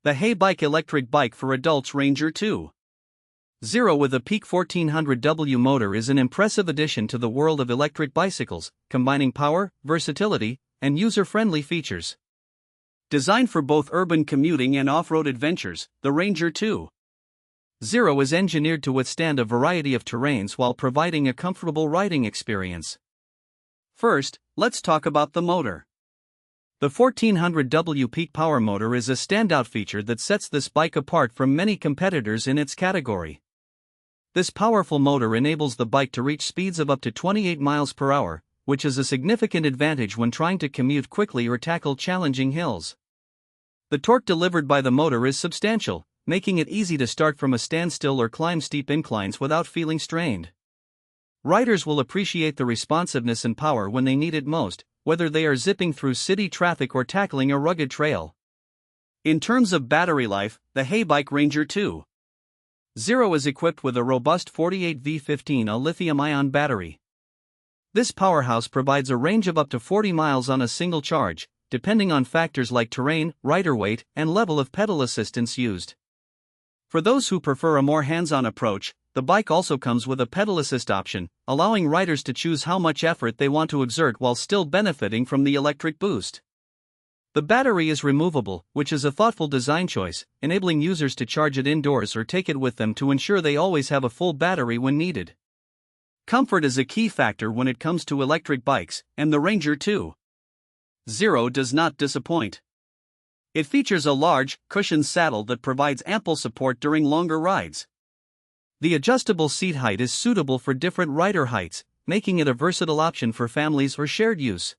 The Heybike Electric Bike for Adults Ranger 2.0 with a peak 1400W motor is an impressive addition to the world of electric bicycles, combining power, versatility, and user-friendly features. Designed for both urban commuting and off-road adventures, the Ranger 2.0 is engineered to withstand a variety of terrains while providing a comfortable riding experience. First, let's talk about the motor. The 1400W peak power motor is a standout feature that sets this bike apart from many competitors in its category. This powerful motor enables the bike to reach speeds of up to 28 miles per hour, which is a significant advantage when trying to commute quickly or tackle challenging hills. The torque delivered by the motor is substantial, making it easy to start from a standstill or climb steep inclines without feeling strained. Riders will appreciate the responsiveness and power when they need it most, whether they are zipping through city traffic or tackling a rugged trail. In terms of battery life, the Heybike Ranger 2.0 is equipped with a robust 48V15A lithium-ion battery. This powerhouse provides a range of up to 40 miles on a single charge, depending on factors like terrain, rider weight, and level of pedal assistance used. For those who prefer a more hands-on approach, the bike also comes with a pedal assist option, allowing riders to choose how much effort they want to exert while still benefiting from the electric boost. The battery is removable, which is a thoughtful design choice, enabling users to charge it indoors or take it with them to ensure they always have a full battery when needed. Comfort is a key factor when it comes to electric bikes, and the Ranger 2.0 does not disappoint. It features a large, cushioned saddle that provides ample support during longer rides. The adjustable seat height is suitable for different rider heights, making it a versatile option for families or shared use.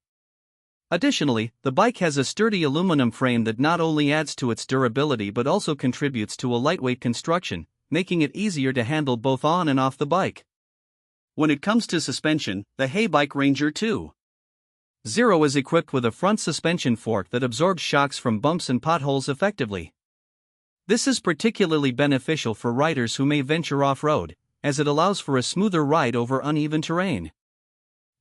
Additionally, the bike has a sturdy aluminum frame that not only adds to its durability but also contributes to a lightweight construction, making it easier to handle both on and off the bike. When it comes to suspension, the Heybike Ranger 2.0 is equipped with a front suspension fork that absorbs shocks from bumps and potholes effectively. This is particularly beneficial for riders who may venture off-road, as it allows for a smoother ride over uneven terrain.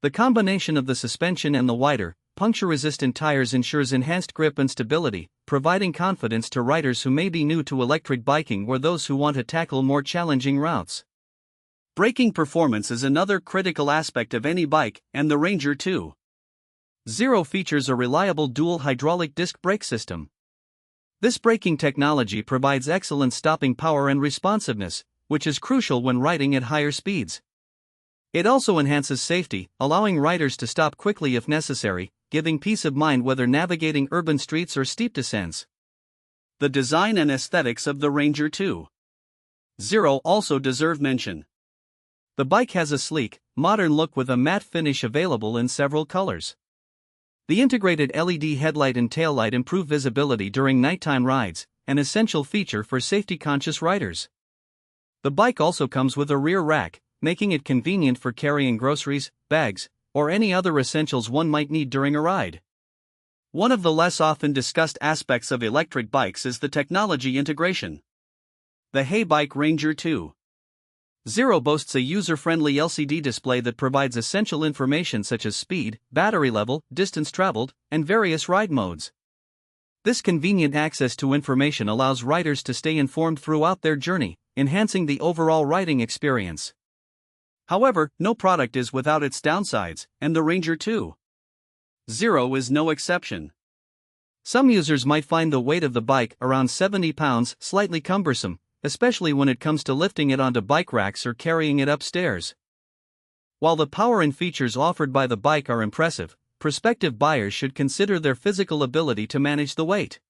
The combination of the suspension and the wider, puncture-resistant tires ensures enhanced grip and stability, providing confidence to riders who may be new to electric biking or those who want to tackle more challenging routes. Braking performance is another critical aspect of any bike, and the Ranger 2.0 features a reliable dual hydraulic disc brake system. This braking technology provides excellent stopping power and responsiveness, which is crucial when riding at higher speeds. It also enhances safety, allowing riders to stop quickly if necessary, giving peace of mind whether navigating urban streets or steep descents. The design and aesthetics of the Ranger 2.0 also deserve mention. The bike has a sleek, modern look with a matte finish available in several colors. The integrated LED headlight and taillight improve visibility during nighttime rides, an essential feature for safety-conscious riders. The bike also comes with a rear rack, making it convenient for carrying groceries, bags, or any other essentials one might need during a ride. One of the less often discussed aspects of electric bikes is the technology integration. The Heybike Ranger 2.0 boasts a user-friendly LCD display that provides essential information such as speed, battery level, distance traveled, and various ride modes. This convenient access to information allows riders to stay informed throughout their journey, enhancing the overall riding experience. However, no product is without its downsides, and the Ranger 2.0 is no exception. Some users might find the weight of the bike, around 70 pounds, slightly cumbersome, especially when it comes to lifting it onto bike racks or carrying it upstairs. While the power and features offered by the bike are impressive, prospective buyers should consider their physical ability to manage the weight.